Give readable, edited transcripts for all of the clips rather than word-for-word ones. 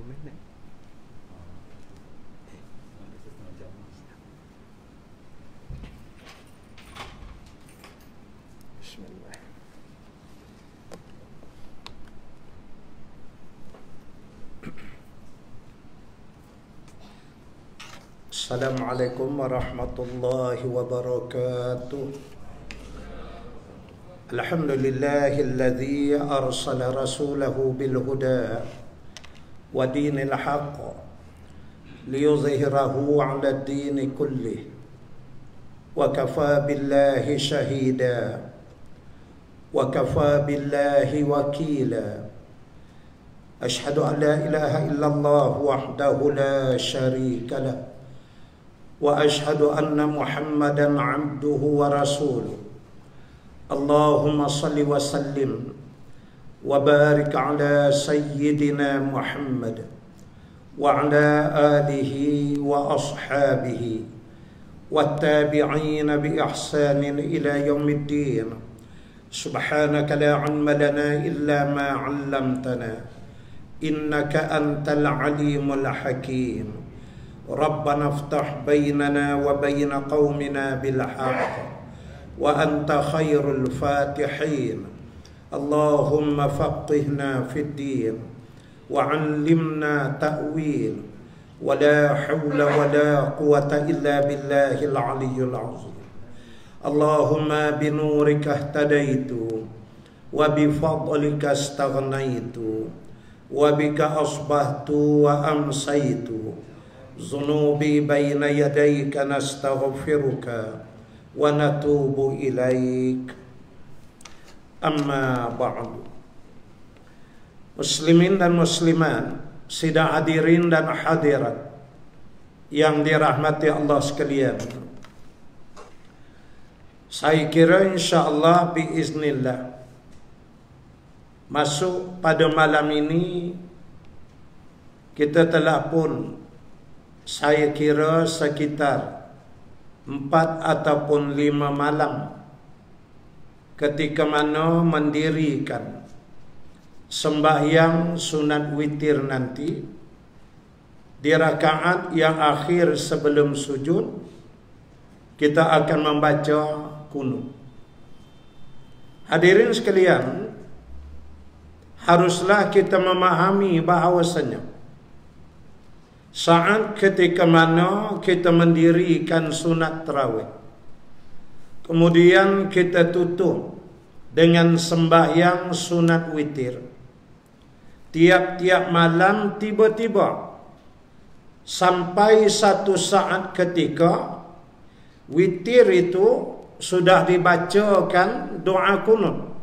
minit. Bismillah. Assalamualaikum warahmatullahi wabarakatuh. Alhamdulillahilladzi arsala rasulahu bilhuda wa dinil haqq liyuzhirahu 'ala ad-dini kullih wa kafaa billahi shahida wa kafaa billahi wakila. Ashhadu an la ilaha illallah wahdahu la sharika lah wa ashhadu anna Muhammadan 'abduhu wa rasuluh. Allahumma salli wa sallim wa barik ala sayyidina Muhammad wa ala alihi wa ashabihi wa tabi'ina bi ihsanin ila yaumiddin. Subhanaka la ilma lana illa ma 'allamtana innaka antal alimul hakim. Rabbana iftah bainana wa baina qaumina bil haqq wa anta khairul fatihin. Allahumma faqihna fid din wa 'allimna ta'wil wa la hawla wa la quwwata illa billahil aliyyil azim. Allahumma bi nurika ihtadaitu wa bi fadlika istaghnaitu wa bika asbahtu wa amsaitu. Zunubi baina yadayka nastaghfiruka wa natubu ilaik. Amma ba'du. Muslimin dan muslimat, sidang hadirin dan hadirat yang dirahmati Allah sekalian, saya kira insyaAllah biiznillah masuk pada malam ini kita telah pun, saya kira sekitar 4 ataupun 5 malam ketika mana mendirikan sembahyang sunat witir nanti di rakaat yang akhir sebelum sujud kita akan membaca kunut. Hadirin sekalian, haruslah kita memahami bahawasanya saat ketika mana kita mendirikan sunat tarawih, kemudian kita tutup dengan sembahyang sunat witir, tiap-tiap malam tiba-tiba sampai satu saat ketika witir itu sudah dibacakan doa kunut,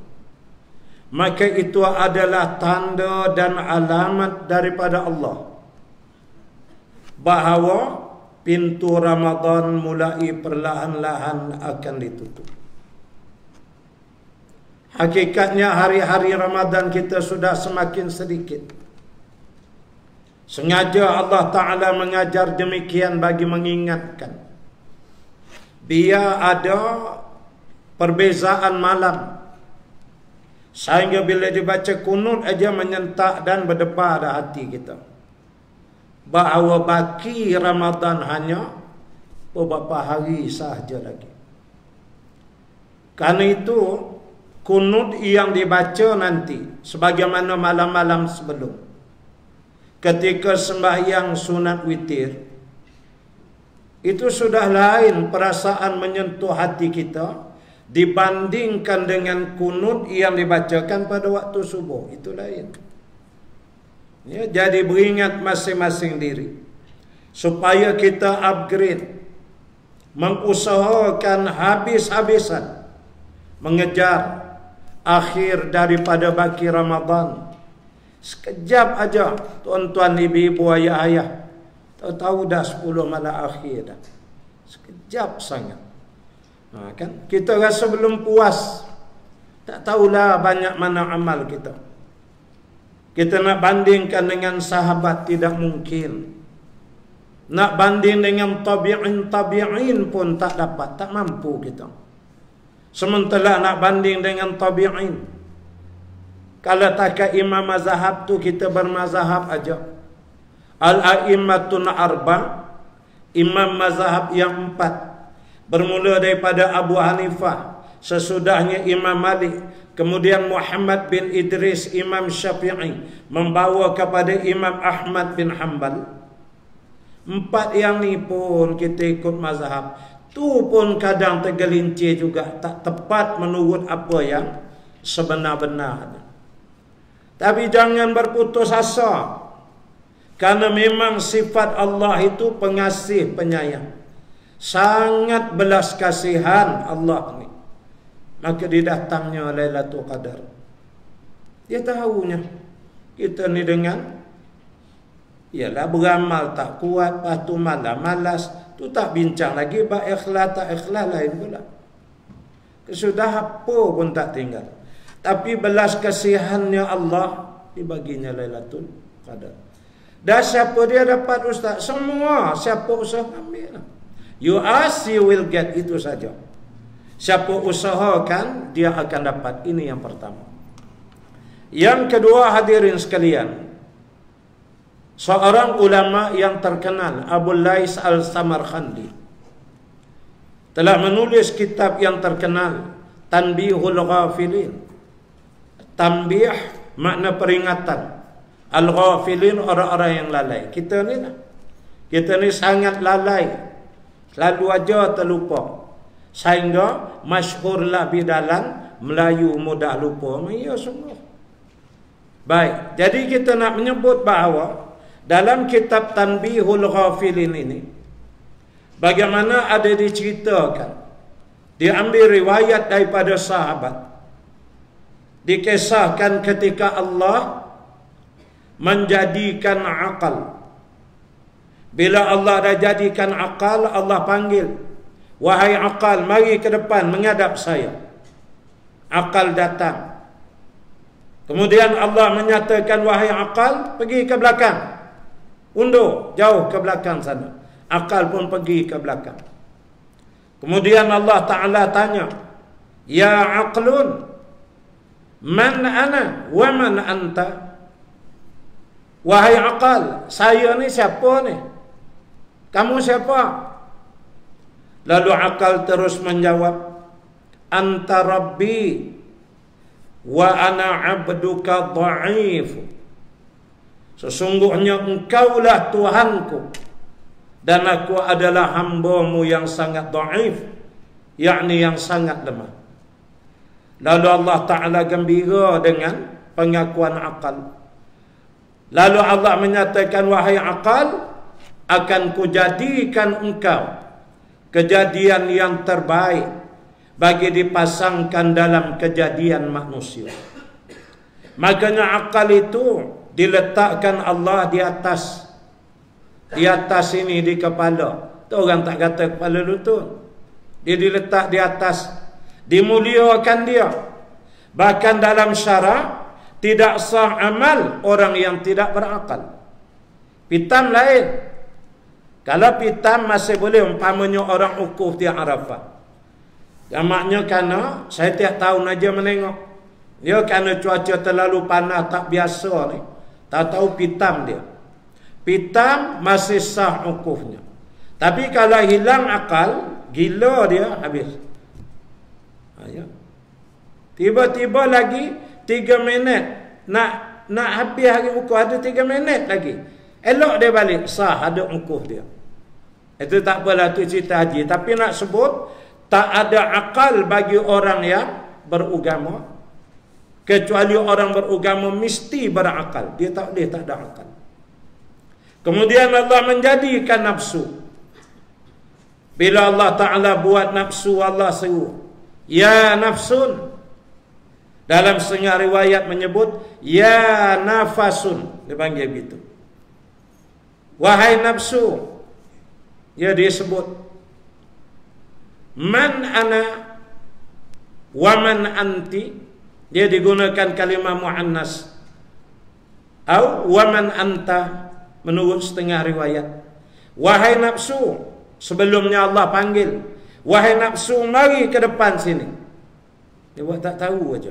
maka itu adalah tanda dan alamat daripada Allah bahawa pintu Ramadan mulai perlahan-lahan akan ditutup. Hakikatnya hari-hari Ramadan kita sudah semakin sedikit. Sengaja Allah Ta'ala mengajar demikian bagi mengingatkan, biar ada perbezaan malam, sehingga bila dibaca kunut aja menyentak dan berdebar pada hati kita bahawa baki Ramadan hanya beberapa hari sahaja lagi. Karena itu kunut yang dibaca nanti sebagaimana malam-malam sebelum ketika sembahyang sunat witir, itu sudah lain perasaan menyentuh hati kita dibandingkan dengan kunut yang dibacakan pada waktu subuh. Itu lain. Ya, jadi beringat masing-masing diri supaya kita upgrade, mengusahakan habis-habisan mengejar akhir daripada baki Ramadan. Sekejap aja tuan-tuan, ibu-ibu, ayah-ayah, tahu dah 10 malam akhir dah. Sekejap sangat. Kan kita rasa belum puas, tak tahulah banyak mana amal kita. Kita nak bandingkan dengan sahabat tidak mungkin. Nak banding dengan tabi'in pun tak dapat, tak mampu kita. Sementara nak banding dengan tabi'in, kalau takat imam mazhab tu kita bermazhab aja. Al-a'immatun arba, imam mazhab yang 4, bermula daripada Abu Hanifah, sesudahnya Imam Malik, kemudian Muhammad bin Idris Imam Syafi'i, membawa kepada Imam Ahmad bin Hanbal. 4 yang ni pun kita ikut mazhab. Tu pun kadang tergelincir juga, tak tepat menurut apa yang sebenar-benarnya. Tapi jangan berputus asa, karena memang sifat Allah itu pengasih penyayang, sangat belas kasihan Allah ni. Maka didatangnya Lailatul Qadar. Dia tahunya kita ni dengan ialah beramal tak kuat, lepas tu malas, tu tak bincang lagi, ikhlas tak ikhlas lain pula. Sudah apa pun tak tinggal. Tapi belas kasihannya Allah dibaginya Lailatul Qadar. Dan siapa dia dapat ustaz? Semua, siapa usaha ambil. You ask, you will get, itu saja. Siapa usahakan, dia akan dapat. Ini yang pertama. Yang kedua, hadirin sekalian, seorang ulama yang terkenal, Abu Lais Al-Samarkhandi, telah menulis kitab yang terkenal, Tanbihul Ghafilin. Tanbih makna peringatan, Al-Ghafilin orang-orang yang lalai. Kita ni lah, kita ni sangat lalai, selalu aja terlupa, sehingga masyhurlah bidalan Melayu mudah lupa. Ya sungguh. Baik, jadi kita nak menyebut bahawa dalam kitab Tanbihul Ghafilin ini, bagaimana ada diceritakan, diambil riwayat daripada sahabat, dikisahkan ketika Allah menjadikan akal. Bila Allah dah jadikan akal, Allah panggil, wahai akal, mari ke depan menghadap saya. Akal datang. Kemudian Allah menyatakan, wahai akal, pergi ke belakang, undur jauh ke belakang sana. Akal pun pergi ke belakang. Kemudian Allah Ta'ala tanya, ya aqlun, man ana wa man anta? Wahai akal, saya ni siapa ni? Kamu siapa? Lalu akal terus menjawab, anta rabbi wa ana abduka dha'if. Sesungguhnya engkaulah Tuhanku dan aku adalah hambamu yang sangat dha'if, yakni yang sangat lemah. Lalu Allah Ta'ala gembira dengan pengakuan akal. Lalu Allah menyatakan, wahai akal, akan kujadikan engkau kejadian yang terbaik bagi dipasangkan dalam kejadian manusia. Makanya akal itu diletakkan Allah di atas. Di atas ini, di kepala. Tu orang tak kata kepala lutut. Dia diletak di atas. Dimuliakan dia. Bahkan dalam syarak, tidak sah amal orang yang tidak berakal. Pitam lain. Kalau pitam masih boleh, umpamanya orang ukuf di Arafah. Jamaknya kerana saya tiap tahun aja menengok. Dia kerana cuaca terlalu panas tak biasa ni, tak tahu pitam dia. Pitam masih sah ukufnya. Tapi kalau hilang akal, gila dia, habis. Ya. Tiba-tiba lagi 3 minit nak habis hari ukuf, ada 3 minit lagi. Elok dia balik, sah ada ukuf dia. Itu tak apalah, tu cerita haji. Tapi nak sebut, tak ada akal bagi orang yang beragama, kecuali orang beragama mesti berakal. Dia tak boleh tak ada akal. Kemudian Allah menjadikan nafsu. Bila Allah Ta'ala buat nafsu, Allah seru, ya nafsun. Dalam setengah riwayat menyebut, ya nafasun. Dia panggil begitu. Wahai nafsu. Ya, dia sebut, man ana wa man anti. Dia digunakan kalimah muannas. Atau wa man anta menurut setengah riwayat. Wahai nafsu, sebelumnya Allah panggil, wahai nafsu, mari ke depan sini. Dia buat tak tahu aja.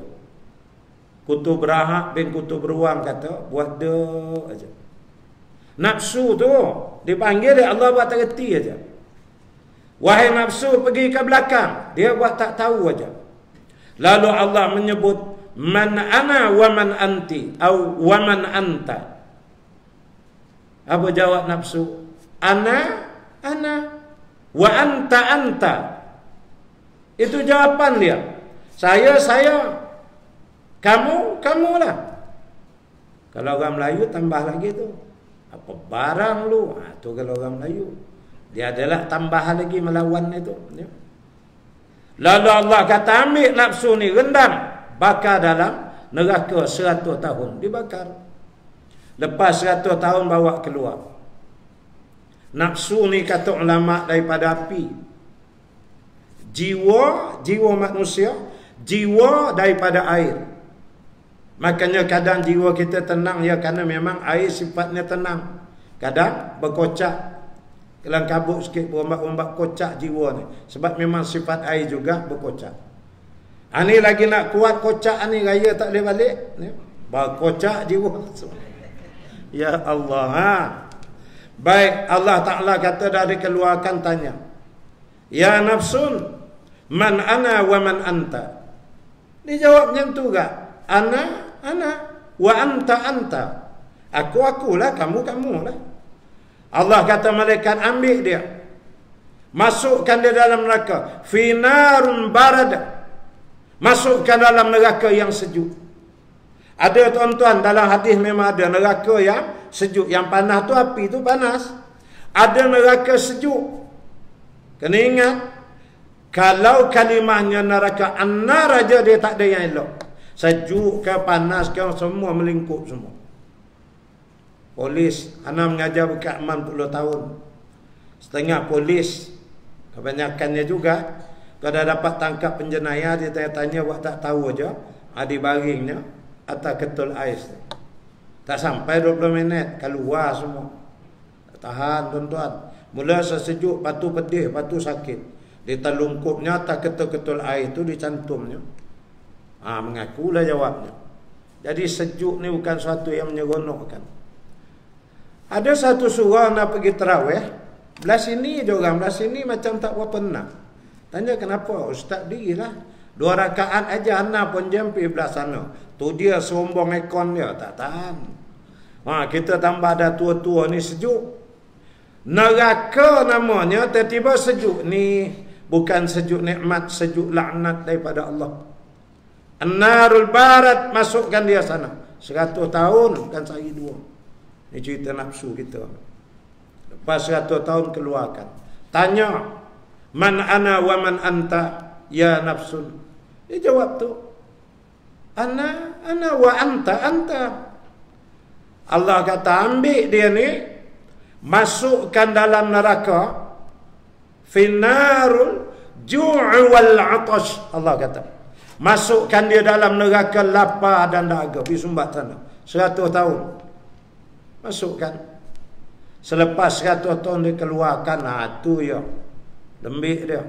Kutub Rahak bin Kutub Beruang kata, buat dia aja. Nafsu tu dipanggil dia, Allah buat tak reti aja. Wahai nafsu, pergi ke belakang. Dia buat tak tahu aja. Lalu Allah menyebut, man ana wa man anti, atau wa man anta. Apa jawab nafsu? Ana, wa anta. Itu jawapan dia. Saya, kamu lah. Kalau orang Melayu tambah lagi tu. Apa barang lu? Tu kalau orang Melayu. Dia adalah tambahan lagi melawan itu. Lalu Allah kata, ambil nafsu ni, rendam, bakar dalam neraka 100 tahun. Dibakar. Lepas 100 tahun bawa keluar. Nafsu ni kata ulama daripada api. Jiwa manusia, jiwa daripada air. Makanya kadang jiwa kita tenang ya, kerana memang air sifatnya tenang. Kadang berkocak, kelang kabut sikit, berombak-ombak kocak jiwa ni. Sebab memang sifat air juga berkocak. Ini lagi nak kuat kocak ni, raya tak boleh balik. Berkocak jiwa. Ya Allah. Baik, Allah Ta'ala kata dari keluarkan tanya. Ya nafsun, man ana wa man anta. Dia jawab macam tu gak. Ana, wa anta. Akulah, kamu lah. Allah kata malaikat, ambil dia, masukkan dia dalam neraka. Finarun barada, masukkan dalam neraka yang sejuk. Ada tuan-tuan, dalam hadis memang ada neraka yang sejuk. Yang panas tu, api tu panas. Ada neraka sejuk. Kena ingat, kalau kalimahnya neraka annar aja, dia tak ada yang elok. Sejuk ke panas ke, semua melingkup semua. Polis, Ana mengajar bukan 60 tahun. Setengah polis, kebanyakannya juga, kalau dah dapat tangkap penjenayah, dia tanya-tanya, buat tak tahu aja, dibaringnya atas ketul ais. Tak sampai 20 minit, keluar semua. Tahan tuan-tuan. Mula sesejuk, patu pedih, patu sakit. Ditelungkupnya atas ketul-ketul ais itu, dicantumnya. Mengakulah jawabnya. Jadi sejuk ni bukan suatu yang menyeronokkan. Ada satu surah nak pergi tarawih, belah sini je orang, belah sini macam tak berapa nak. Tanya kenapa? Ustaz dirilah 2 rakaat aja, Ana pun jampi belah sana. Tu dia sombong ekon dia, tak tahan. Kita tambah dah tua-tua ni sejuk. Neraka namanya, tiba-tiba sejuk ni. Bukan sejuk nikmat, sejuk laknat daripada Allah. An-narul barat, masukkan dia sana. 100 tahun, bukan sehari 2. Ini cerita nafsu kita. Lepas 100 tahun keluarkan. Tanya, man ana wa man anta ya nafsun. Dia jawab tu, ana wa anta. Allah kata, ambil dia ni, masukkan dalam neraka, finarul ju'i wal atash. Allah kata, masukkan dia dalam neraka lapar dan dahaga. Pergi sumbat sana 100 tahun. Masukkan. Selepas 100 tahun dia keluarkan, tu ya, lembik dia,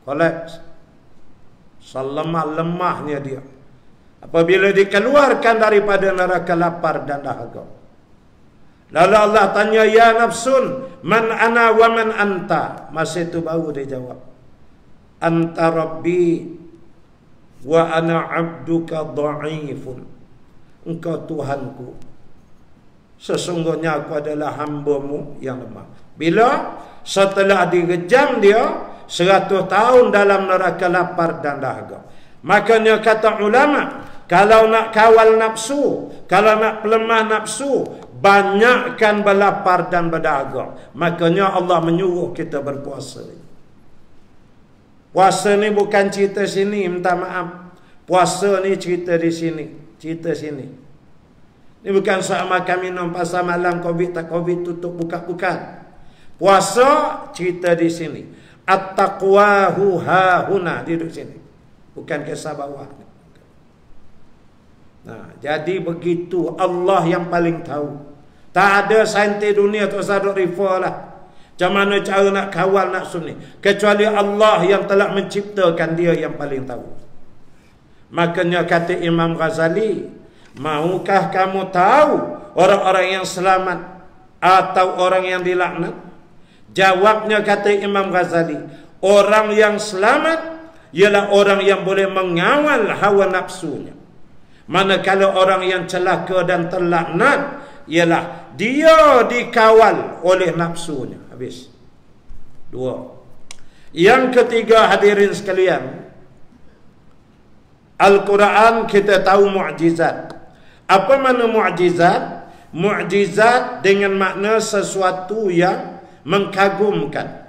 kolaps, selemah-lemahnya dia. Apabila dikeluarkan daripada neraka lapar dan dahaga, lalu Allah tanya, ya nafsun, man ana wa man anta. Masa itu baru dia jawab, anta rabbi wa ana abduka dha'ifun. Engkau Tuhanku, sesungguhnya aku adalah hamba-Mu yang lemah. Bila setelah direjam dia 100 tahun dalam neraka lapar dan dahaga. Makanya kata ulama, kalau nak kawal nafsu, kalau nak pelemah nafsu, banyakkan berlapar dan berdahaga. Makanya Allah menyuruh kita berpuasa. Puasa ni bukan cerita sini, minta maaf. Puasa ni cerita di sini, cerita sini. Ini bukan soal makan minum pasal malam Covid tak Covid tutup buka, bukan. Puasa cerita di sini. At-taqwahu hahuna, duduk sini. Bukan kisah bawah. Jadi begitu, Allah yang paling tahu. Tak ada saintis dunia tu saduk refer lah. Macam mana cara nak kawal nafsu ni, kecuali Allah yang telah menciptakan, dia yang paling tahu. Makanya kata Imam Ghazali, maukah kamu tahu orang-orang yang selamat atau orang yang dilaknat? Jawabnya, kata Imam Ghazali, orang yang selamat ialah orang yang boleh mengawal hawa nafsunya. Manakala orang yang celaka dan terlaknat ialah dia dikawal oleh nafsunya. Habis. 2. Yang ketiga, hadirin sekalian, Al-Quran kita tahu mukjizat. Apa makna mukjizat? Mukjizat dengan makna sesuatu yang mengkagumkan.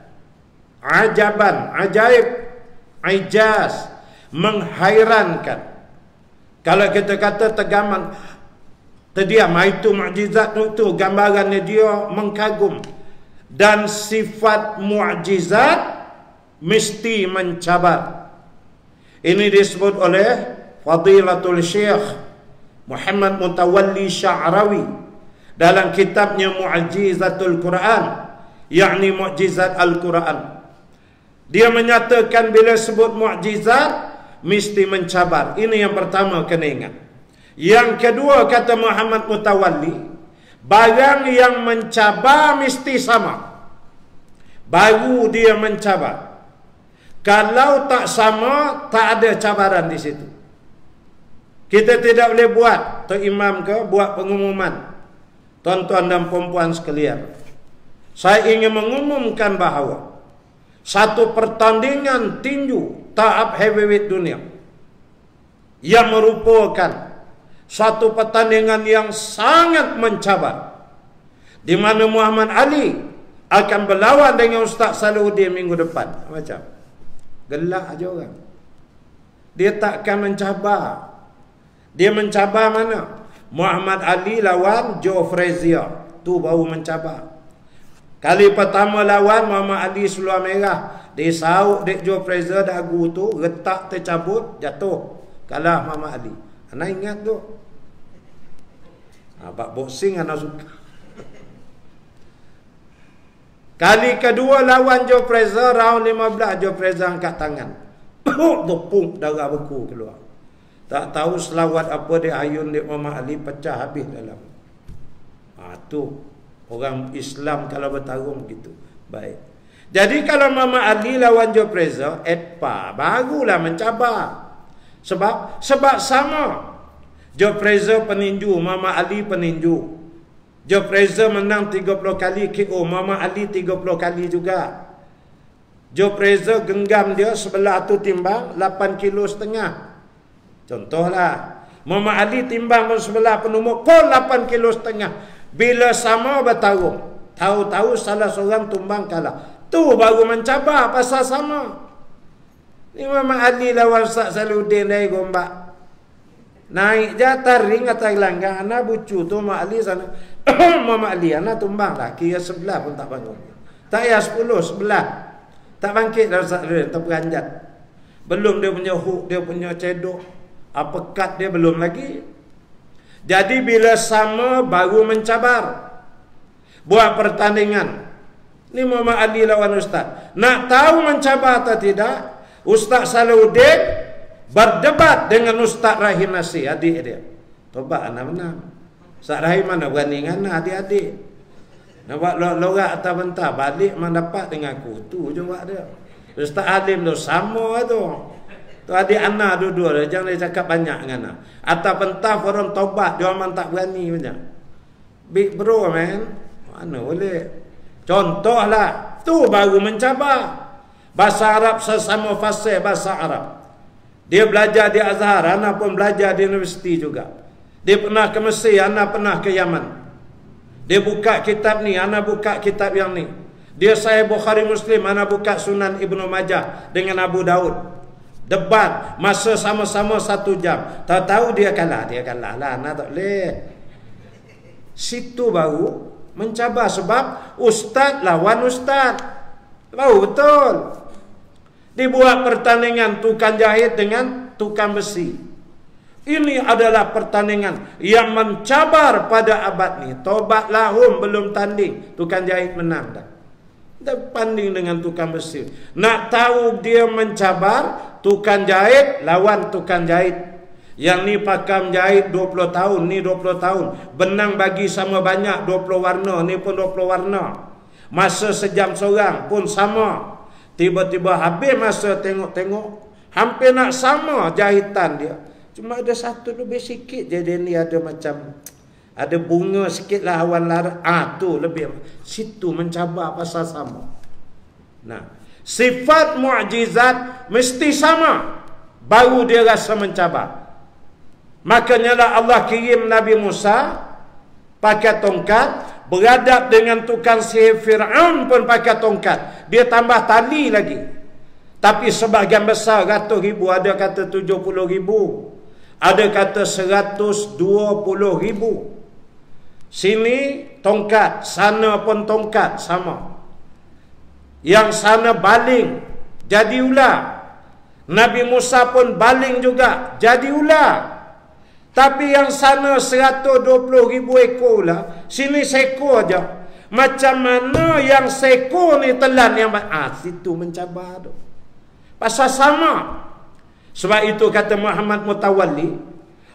Ajaban, ajaib, ijaz, menghairankan. Kalau kita kata tegaman, terdiam, itu mukjizat itu, gambarannya dia mengkagum. Dan sifat mukjizat mesti mencabar. Ini disebut oleh Fadilatul Syekh Muhammad Mutawalli Sya'rawi dalam kitabnya Mu'jizatul Quran, yakni mukjizat Al-Quran. Dia menyatakan bila sebut mukjizat mesti mencabar. Ini yang pertama kena ingat. Yang kedua, kata Muhammad Mutawalli, barang yang mencabar mesti sama, baru dia mencabar. Kalau tak sama, tak ada cabaran di situ. Kita tidak boleh buat, Tok Imam ke, buat pengumuman. Tuan-tuan dan perempuan sekalian, saya ingin mengumumkan bahawa satu pertandingan tinju tahap heavyweight dunia yang merupakan satu pertandingan yang sangat mencabar, di mana Muhammad Ali akan berlawan dengan Ustaz Salahuddin minggu depan. Macam gelak aja orang. Dia takkan mencabar. Dia mencabar mana? Muhammad Ali lawan Joe Frazier, tu baru mencabar. Kali pertama lawan Muhammad Ali seluar merah, dia sauk dek Joe Frazier dagu tu, retak tercabut, jatuh, kalah Muhammad Ali. Anak ingat tu. Bak boxing anak suka. Kali kedua lawan Joe Frazier, round 15, Joe Frazier angkat tangan. Tepuk, darah beku keluar. Tak tahu selawat apa dia ayun dia Muhammad Ali, pecah habis dalam. Tu orang Islam kalau bertarung gitu. Baik. Jadi kalau Muhammad Ali lawan Joe Frazier, barulah mencabar. Sebab sama. Joe Frazier peninju, Muhammad Ali peninju. Joe Frazier menang 30 kali KO, Muhammad Ali 30 kali juga. Joe Frazier genggam dia sebelah tu timbang 8,5 kilo. Contohlah, Muhammad Ali timbang sebelah penumuk pun 8,5 kilo. Bila sama bertarung, tahu-tahu salah seorang tumbang kalah. Tu baru mencabar pasal sama. Ni Muhammad Ali lawan Ustaz Salahuddin dari Gombak. Naik jatah ring atas langgang, anak bucu tu Muhammad Ali sana. Muhammad Ali anak tumbang lah, kira sebelah pun tak bangun. Tak ya 10, sebelah. Tak bangkit dah Ustaz Salahuddin, terperanjat. Belum dia punya hook, dia punya cedok. Uppercut dia belum lagi. Jadi bila sama baru mencabar. Buat pertandingan. Ni Muhammad Ali lawan Ustaz. Nak tahu mencabar atau tidak? Ustaz Salahuddin berdebat dengan Ustaz Rahim Nasir, adik dia. Tobat anak menang. Ustaz Rahim mana berani dengan adik-adik. Nak buat lorak atas bentar, balik mana dapat dengan aku. Tu je buat dia. Ustaz Halim tu sama tu. Tu adik anak dua-dua dia, jangan dia cakap banyak dengan anak. Atas pentah orang tobat, dia memang tak berani macam. Big bro man, mana boleh. Contohlah, tu baru mencabar. Bahasa Arab sesama fasih bahasa Arab. Dia belajar di Azhar, anak pun belajar di universiti juga. Dia pernah ke Mesir, anak pernah ke Yaman. Dia buka kitab ni, anak buka kitab yang ni. Dia Sahih Bukhari Muslim, anak buka Sunan Ibnu Majah dengan Abu Daud. Debat masa sama-sama 1 jam. Tahu-tahu dia kalah lah, anak tak boleh. Situ baru mencabar, sebab ustaz lawan ustaz. Tahu betul. Dibuat pertandingan tukang jahit dengan tukang besi. Ini adalah pertandingan yang mencabar pada abad ni. Tobat lahum belum tanding, tukang jahit menang dah. Dia banding dengan tukang besi. Nak tahu dia mencabar, tukang jahit lawan tukang jahit. Yang ni pakar menjahit 20 tahun, ni 20 tahun. Benang bagi sama banyak 20 warna, ni pun 20 warna. Masa sejam seorang pun sama. Tiba-tiba habis masa tengok-tengok, hampir nak sama jahitan dia. Cuma ada satu lebih sikit je, dia ni ada macam, ada bunga sikit lah awan larat. Tu lebih. Situ mencabar pasal sama. Nah, sifat mukjizat mesti sama, baru dia rasa mencabar. Makanya lah Allah kirim Nabi Musa pakai tongkat, beradab dengan tukang sihir Fir'aun pun pakai tongkat. Dia tambah tali lagi. Tapi sebahagian besar ratus ribu, ada kata 70 ribu, ada kata 120 ribu. Sini tongkat, sana pun tongkat, sama. Yang sana baling, jadi ular. Nabi Musa pun baling juga, jadi ular. Tapi yang sana 120 ribu ekor lah, sini seekor aja. Macam mana yang seekor ni telan yang situ mencabar tu. Pasal sama. Sebab itu kata Muhammad Mutawalli,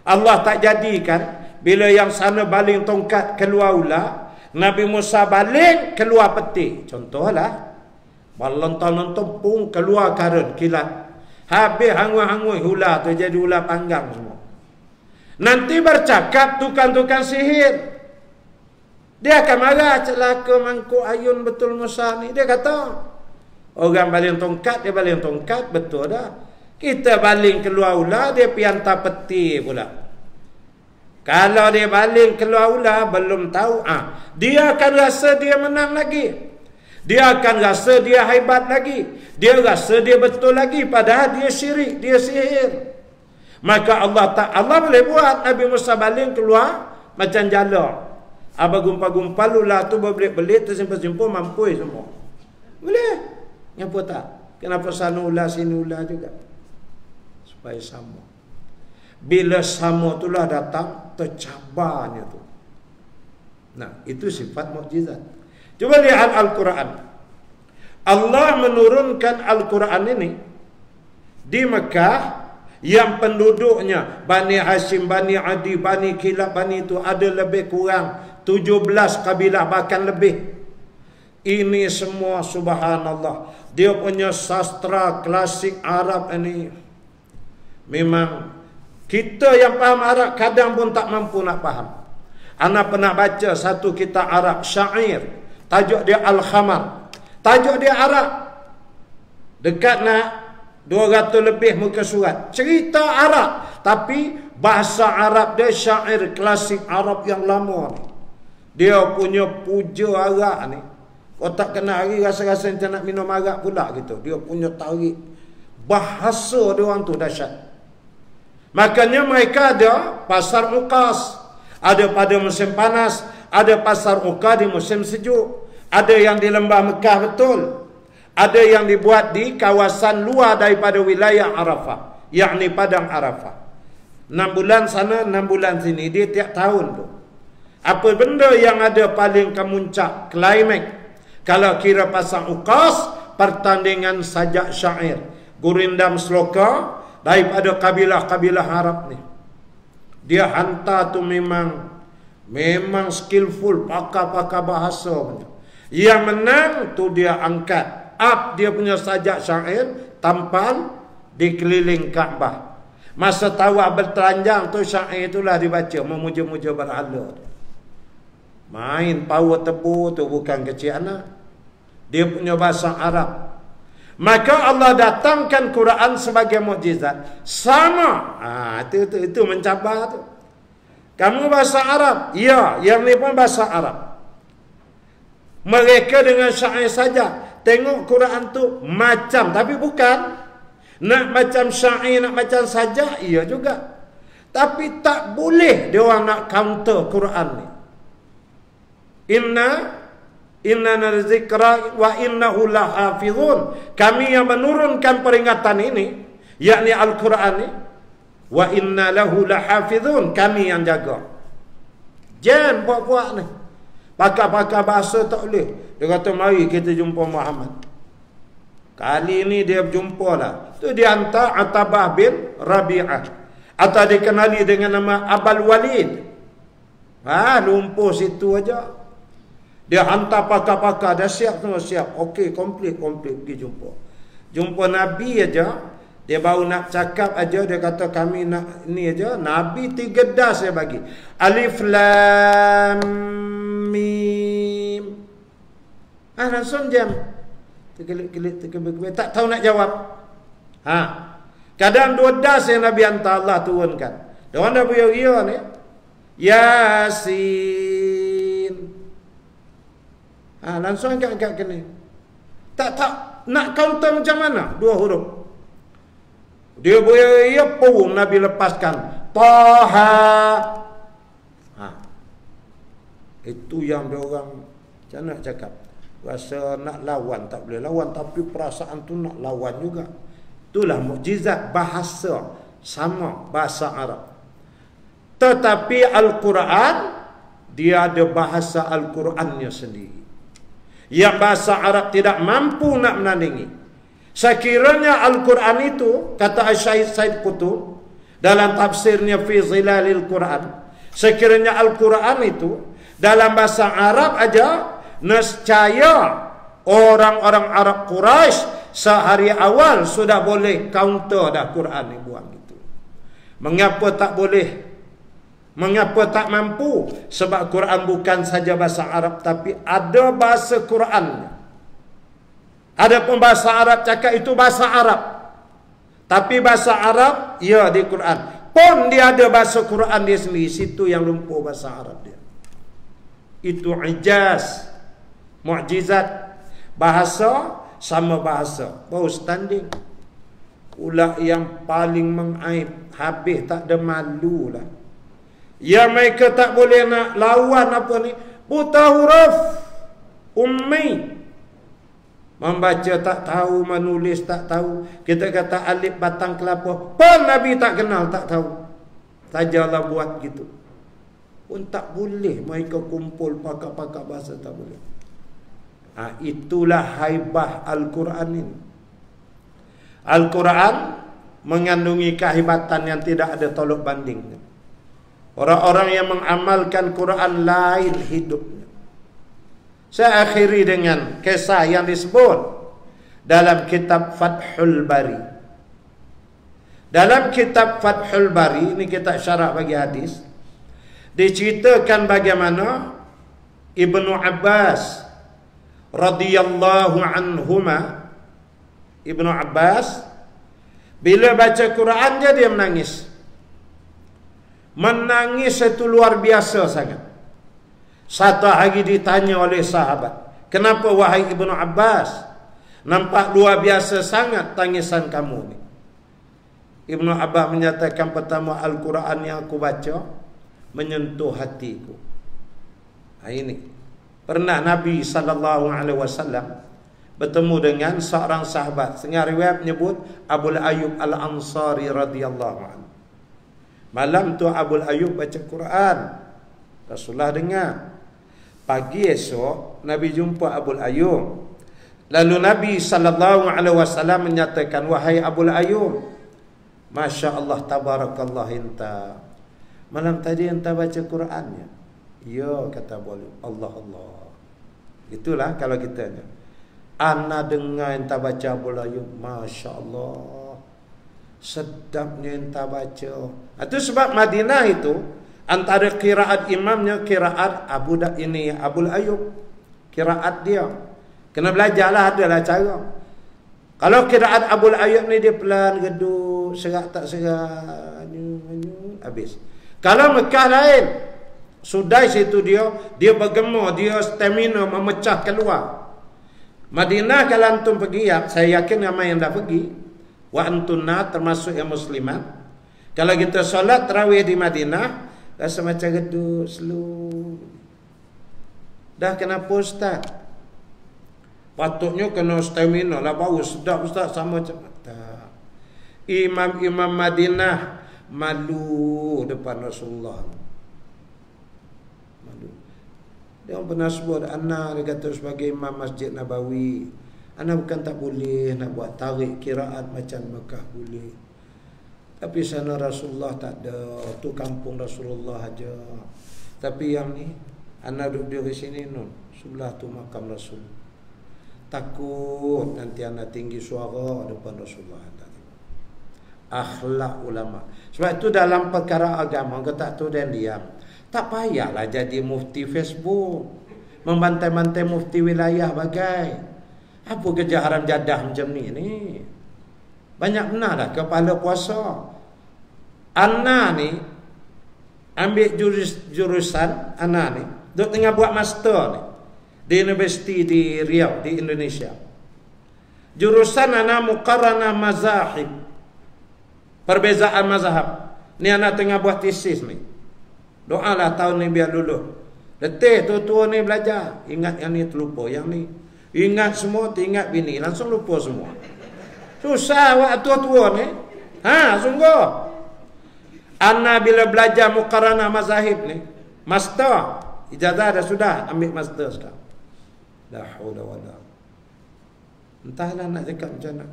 Allah tak jadikan bila yang sana baling tongkat keluar ular, Nabi Musa baling keluar peti. Contohlah, melontar-lontar pun keluar karun kilat. Habis hangui-hangui ular tu jadi ular panggang semua. Nanti bercakap tukang-tukang sihir, dia akan marah, celaka mangkuk ayun betul Musa ni. Dia kata, orang baling tongkat, dia baling tongkat, betul dah. Kita baling keluar ular, dia pergi hantar peti pula. Kalau dia baling keluar ular, belum tahu, dia akan rasa dia menang lagi. Dia akan rasa dia hebat lagi. Dia rasa dia betul lagi, padahal dia syirik, dia sihir. Maka Allah boleh buat Nabi Musa baling keluar macam jala. Apa gumpal-gumpal ular tu berbelit-belit, tersimpul-simpul, mampus semua. Boleh. Ngapa tak? Kenapa sana ular, sini ular juga? Supaya sama. Bila sama itulah datang, tercabarnya tu. Nah, itu sifat mukjizat. Cuba lihat Al-Quran. Allah menurunkan Al-Quran ini di Mekah, yang penduduknya Bani Hashim, Bani Adi, Bani Kilab, Bani itu ada lebih kurang 17 kabilah, bahkan lebih. Ini semua subhanallah, dia punya sastra klasik Arab ini memang kita yang faham Arab kadang pun tak mampu nak faham. Ana pernah baca satu kitab Arab syair, tajuk dia Al-Khamar, tajuk dia Arab, dekat nak 200 lebih muka surat, cerita Arab, tapi bahasa Arab dia syair klasik Arab yang lama ni. Dia punya puja arak ni, kau tak kena hari rasa-rasa macam nak minum arak pula gitu. Dia punya tarik bahasa dia orang tu dahsyat. Makanya mereka ada pasar uqas, ada pada musim panas, ada pasar uqas di musim sejuk, ada yang di lembah Mekah betul, ada yang dibuat di kawasan luar daripada wilayah Arafah, yakni Padang Arafah. 6 bulan sana, 6 bulan sini, dia tiap tahun tu. Apa benda yang ada paling kemuncak, climax, kalau kira pasang uqas, pertandingan sajak syair, gurindam sloka daripada kabilah-kabilah Arab ni. Dia hantar tu memang skillful, pakar-pakar bahasa punya. Yang menang tu dia angkat up dia punya sajak syair, tampal di keliling Kaabah. Masa tawaf bertelanjang tu syair itulah dibaca, memuja-muja berhala. Main power tebu tu bukan kecil anak. Dia punya bahasa Arab. Maka Allah datangkan Quran sebagai mukjizat. Sama. Itu mencabar tu. Kamu bahasa Arab? Ya, yang ni pun bahasa Arab. Mereka dengan syair saja. Tengok Quran tu macam, tapi bukan. Nak macam syair, nak macam sajak, iya juga. Tapi tak boleh dia orang nak counter Quran ni. Inna narzikra wa innahu lahafizun. Kami yang menurunkan peringatan ini, yakni Al-Quran ni, wa inna lahu lahafizun, kami yang jaga. Jangan buat-buat ni. Pakar-pakar bahasa tak boleh. Dia kata mari kita jumpa Muhammad. Kali ini dia jumpa lah. Tu dia hantar Atabah bin Rabi'ah. Atau dikenali dengan nama Abul Walid. Lumpuh situ aja. Dia hantar pakar-pakar, dah siap semua, siap. Okey, komplit pergi jumpa. Jumpa Nabi aja, dia baru nak cakap aja, dia kata kami nak ni aja. Nabi 3 das dia bagi. Alif Lam Mim. Langsung jam. Terkelik, tak tahu nak jawab. Kadang 2 das yang Nabi hantar Allah turunkan. Dia orang dah beria ni. Yasin. Langsung angkat kena. Tak nak counter macam mana? 2 huruf. Dia beria pun Nabi lepaskan. Taha. Itu yang dia orang macam nak cakap. Rasa nak lawan tak boleh lawan, tapi perasaan tu nak lawan juga. Itulah mukjizat bahasa, sama bahasa Arab. Tetapi Al-Quran, dia ada bahasa Al-Qurannya sendiri. Yang bahasa Arab tidak mampu nak menandingi. Sekiranya Al-Quran itu, kata Syekh Said Qutb dalam tafsirnya Fi Zilalil Quran, sekiranya Al-Quran itu dalam bahasa Arab aja, nescaya orang-orang Arab Quraisy sehari awal sudah boleh counter dah Quran ni buang gitu. Mengapa tak boleh? Mengapa tak mampu? Sebab Quran bukan saja bahasa Arab, tapi ada bahasa Qurannya. Ada pun bahasa Arab cakap itu bahasa Arab, tapi bahasa Arab ya di Quran pun dia ada bahasa Quran dia sendiri. Situ yang lumpuh bahasa Arab dia. Itu ijaz, mukjizat. Bahasa sama bahasa, baru standing. Pula yang paling mengaib, habis tak ada malu lah. Ya mereka tak boleh nak lawan apa ni, buta huruf, ummi, membaca tak tahu, menulis tak tahu. Kita kata alif batang kelapa pun Nabi tak kenal, tak tahu. Sajalah buat gitu. Pun tak boleh mereka kumpul pakar-pakar bahasa, tak boleh. Itulah haibah Al-Quran ini. Al-Quran mengandungi kehebatan yang tidak ada tolak bandingnya. Orang-orang yang mengamalkan Quran lain hidupnya. Saya akhiri dengan kisah yang disebut dalam kitab Fathul Bari. Dalam kitab Fathul Bari, ini kitab syarah bagi hadis, diceritakan bagaimana Ibnu Abbas radhiyallahu anhuma, Ibnu Abbas bila baca Quran dia menangis. Menangis itu luar biasa sangat. Satu hari ditanya oleh sahabat, kenapa wahai Ibnu Abbas, nampak luar biasa sangat tangisan kamu ni? Ibnu Abbas menyatakan, pertama, Al-Quran yang aku baca menyentuh hatiku. Ini pernah Nabi SAW bertemu dengan seorang sahabat. Setengah riwayat menyebut Abul Ayyub Al-Ansari radhiyallahu anhu. Malam tu Abul Ayyub baca Quran, Rasulullah dengar. Pagi esok Nabi jumpa Abul Ayyub. Lalu Nabi SAW menyatakan, wahai Abul Ayyub, Masya Allah, tabarakallah inta, malam tadi enta baca Qurannya? Ya, kata Abul Ayyub. Allah. Itulah kalau kita ana dengar enta baca Abul Ayyub, Masya Allah, sedapnya enta baca. Itu sebab Madinah itu antara qiraat imamnya qiraat Abul Ayyub. Qiraat dia kena belajarlah, adalah cara. Kalau qiraat Abul Ayyub ni dia pelan, geduk, serak tak serak, habis. Kalau Mekah lain, sudah situ dia bergema, dia stamina memecah keluar. Madinah kalau antum pergi, saya yakin ramai yang dah pergi, wa antunna termasuk yang muslimat. Kalau kita solat tarawih di Madinah, rasa macam geduk, slow. Dah kenapa Ustaz? Patutnya kena stamina lah, baru sedap Ustaz, sama macam tak. Imam-imam Madinah malu depan Rasulullah. Malu. Dia pernah sebut, ana dia kata sebagai imam Masjid Nabawi, ana bukan tak boleh nak buat tarik kiraat macam Mekah, boleh. Tapi sana Rasulullah tak ada, tu kampung Rasulullah aja. Tapi yang ni, anak duduk di sini nun, sebelah tu makam Rasul. Takut nanti anak tinggi suara depan Rasulullah. Akhlak ulama. Sebab itu dalam perkara agama, kau tak tahu dan diam. Tak payahlah jadi mufti Facebook, membantai-bantai mufti wilayah bagai. Apa kerja haram jadah macam ni? Banyak benar dah kepala puasa. Ana ni ambil jurusan, Ana ni duk tengah buat master ni di universiti di Riau di Indonesia. Jurusan Ana muqarranah mazahib, perbezaan mazhab. Ni Ana tengah buat tesis ni. Doalah tahun ni biar lulus. Letih tua-tua ni belajar, ingat yang ni terlupa, yang ni ingat semua, ingat bini, langsung lupa semua. Susah waktu tua-tua ni. Sungguh. Ana bila belajar muqarranah mazahib ni, master, ijazah dah sudah, ambil master sekarang. La haula wala. Entahlah nak cakap macam mana.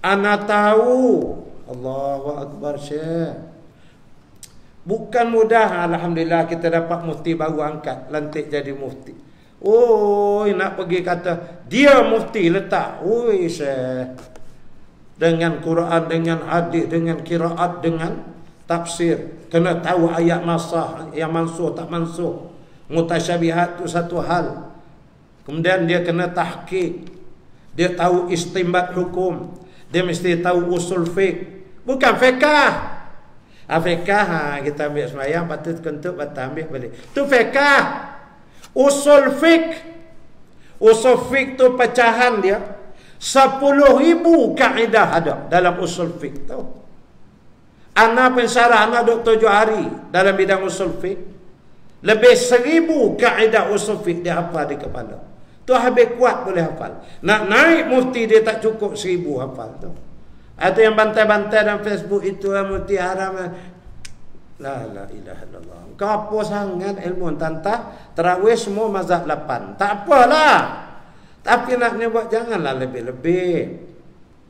Ana tahu, Allahu akbar Syekh. Bukan mudah, alhamdulillah kita dapat mufti baru angkat, lantik jadi mufti. Nak pergi kata dia mufti letak. Syekh. Dengan Quran, dengan hadis, dengan qiraat, dengan tafsir. Kena tahu ayat nasah, yang mansuh tak mansuh. Mutasyabihat tu satu hal. Kemudian dia kena tahqiq. Dia tahu istinbat hukum. Dia mesti tahu usul fiqh. Bukan fiqh. Fiqh kita ambil sembahyang, patut kentut, patut ambil balik. Tu fiqh. Usul fiqh. Usul fiqh tu pecahan dia. 10,000 kaedah ada dalam usul fiqh tahu. Ana pensarah ana duk 7 hari dalam bidang usul fiqh. Lebih 1000 kaedah usul fiqh dia hafal di kepala. Tu habis kuat boleh hafal. Nak naik mufti dia tak cukup 1000 hafal tu. Ada yang bantai-bantai dalam Facebook itu mufti haram. La ilaha illallah. Kau apa sangat ilmu tantah tarawih semua mazhab 8. Tak apalah. Tapi nak buat janganlah lebih-lebih.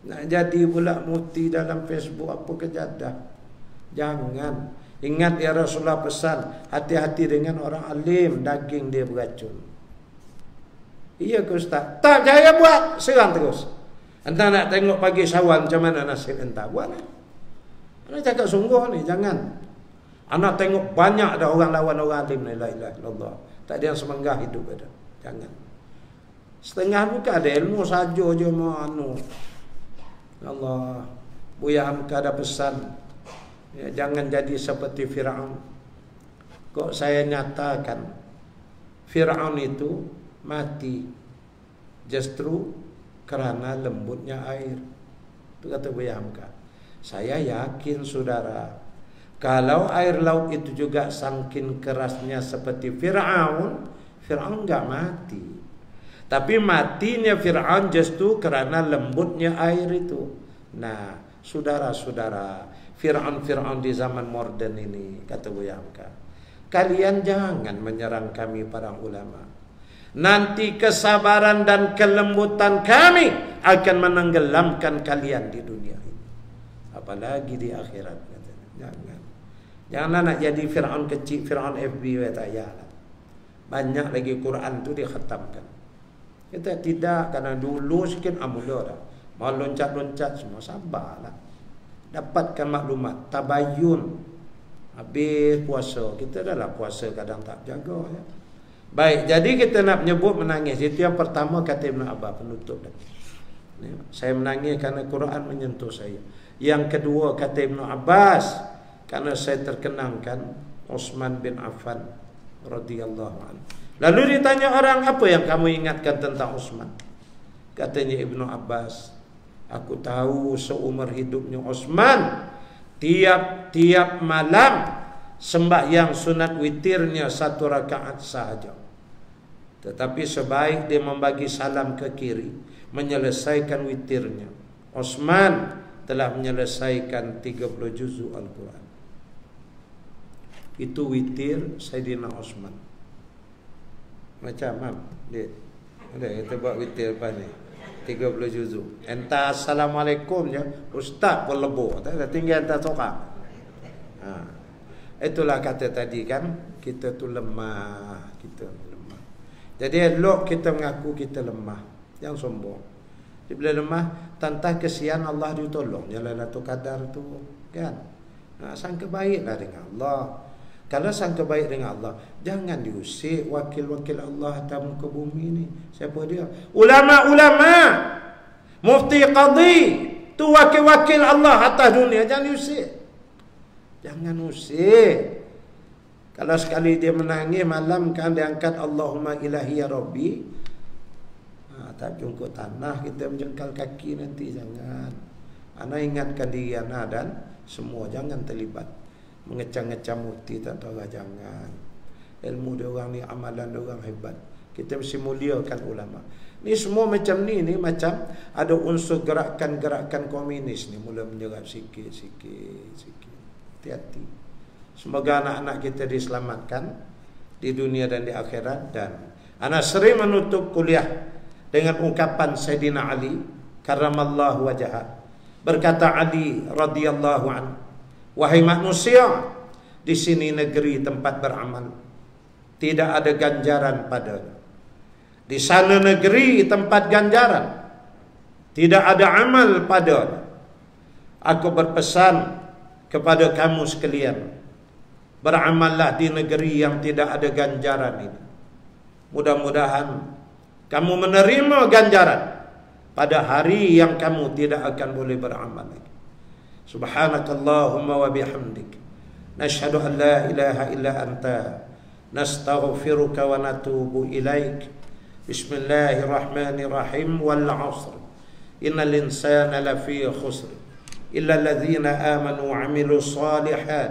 Nak jadi pula mufti dalam Facebook apa kejadah. Jangan. Ingat ya Rasulullah pesan, hati-hati dengan orang alim, daging dia beracun. Iya ke Ustaz? Tak percaya buat, serang terus. Entah nak tengok pagi Syawal macam mana nasib entah, buatlah. Anak cakap sungguh ni, jangan. Anak tengok banyak dah orang lawan orang alim, la ilaha illallah. Tak ada yang semenggah hidup ada. Jangan. Setengah muka ada ilmu saja je mau Allah. Buya Hamka ada pesan, ya, jangan jadi seperti Fir'aun. Kok saya nyatakan Fir'aun itu mati justru kerana lembutnya air. Itu kata Buya Hamka. Saya yakin saudara, kalau air laut itu juga sangkin kerasnya seperti Fir'aun, Fir'aun enggak mati. Tapi matinya Fir'aun justru kerana lembutnya air itu. Nah, saudara-saudara, Fir'aun di zaman moden ini, kata Buya Hamka, kalian jangan menyerang kami para ulama. Nanti kesabaran dan kelembutan kami akan menenggelamkan kalian di dunia ini. Apalagi di akhirat. Jangan. Janganlah nak jadi Fir'aun kecil, Fir'aun FB, tak payahlah. Banyak lagi Quran tu dia khatamkan. Kita tidak, kerana dulu sikit mula dah. Mau loncat-loncat semua, sabarlah. Dapatkan maklumat, tabayun. Habis puasa, kita dah lah puasa kadang tak jaga ya. Baik, jadi kita nak menyebut menangis. Itu yang pertama kata Ibn Abbas, penutup dah. Saya menangis kerana Quran menyentuh saya. Yang kedua kata Ibn Abbas, kerana saya terkenangkan Utsman bin Affan radhiyallahu anhu. Lalu ditanya orang, apa yang kamu ingatkan tentang Utsman? Katanya Ibnu Abbas, aku tahu seumur hidupnya Utsman tiap-tiap malam sembahyang sunat witirnya 1 rakaat sahaja. Tetapi sebaik dia membagi salam ke kiri, menyelesaikan witirnya, Utsman telah menyelesaikan 30 juzuk Al-Quran. Itu witir Sayyidina Utsman. Macam mam, dia kita buat witir apa ni? 30 juzuk. Entah assalamualaikum je, ustaz pun lebur. Tak ada tinggal entah sorak. Itulah kata tadi kan, kita tu lemah, kita lemah. Jadi elok kita mengaku kita lemah, jangan sombong. Dia bila lemah, tantang kesian Allah dia tolong. Lailatul Qadar tu kan. Sangka baiklah dengan Allah. Kalau sangka baik dengan Allah, jangan diusik wakil-wakil Allah atas muka bumi ni. Siapa dia? Ulama-ulama, mufti qadhi, tu wakil-wakil Allah atas dunia. Jangan diusik. Jangan usik. Kalau sekali dia menangis malam kan dia angkat Allahumma ilahi ya Rabbi. Tak jungkuk tanah kita menjengkal kaki nanti, jangan. Ana ingatkan diri ana dan semua jangan terlibat mengecam-ngecam mufti tak tahu lah, jangan. Ilmu dia orang ni, amalan dia orang hebat. Kita mesti muliakan ulama. Ni semua macam ni macam ada unsur gerakan-gerakan komunis ni mula menyerap sikit. Hati-hati. Semoga anak-anak kita diselamatkan di dunia dan di akhirat. Dan anak sering menutup kuliah dengan ungkapan Sayyidina Ali karramallahu wajhah. Berkata Ali radhiyallahu anhu, wahai manusia, di sini negeri tempat beramal, tidak ada ganjaran padanya. Di sana negeri tempat ganjaran, tidak ada amal padanya. Aku berpesan kepada kamu sekalian, beramallah di negeri yang tidak ada ganjaran ini. Mudah-mudahan kamu menerima ganjaran pada hari yang kamu tidak akan boleh beramal lagi. Subhanakallahumma wa bihamdik, nashhadu an la ilaha illa anta, nastaghfiruka wa natubu ilaik. Bismillahirrahmanirrahim. Wal 'asr, innal insana lafi khusr illa alladhina amanu wa 'amilus shalihat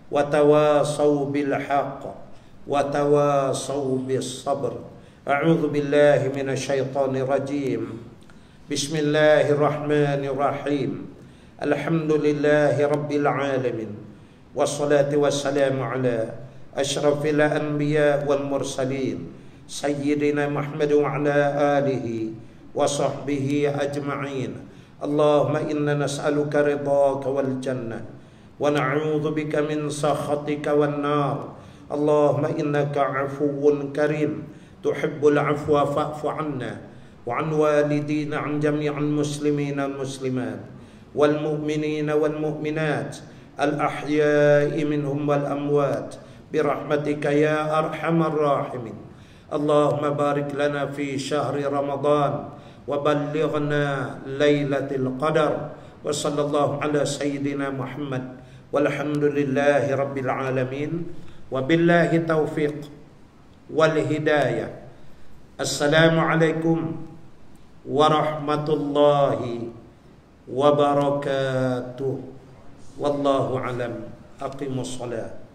wa tawasaw bil haqq wa tawasaw bis sabr. A'udzu billahi minasy syaithanir rajim. Bismillahirrahmanirrahim. Alhamdulillahi rabbil alamin. Wassalatu wassalamu ala asyrafil anbiya wal mursalin sayyidina Muhammad wa ala alihi wa sahbihi ajma'in. Allahumma inna nas'aluka ridhaka wal jannah wa na'udzu bika min sakhatika wan nar. Allahumma innaka 'afuwun karim tuhibbul 'afwa fa'fu 'anna wa 'an walidina 'an jami'il muslimina wal muslimat wal mu'minina wal mu'minat al ahya'i minhum wal amwat bi rahmatika ya arhamar rahimin. Allahumma barik lana fi syahri Ramadan wa ballighna lailatul qadar wa sallallahu ala sayyidina Muhammad walhamdulillahi rabbil alamin wa billahi taufiq wal hidayah. Assalamualaikum warahmatullahi wabarakatuh. Wallahu alam. Aqimus salat.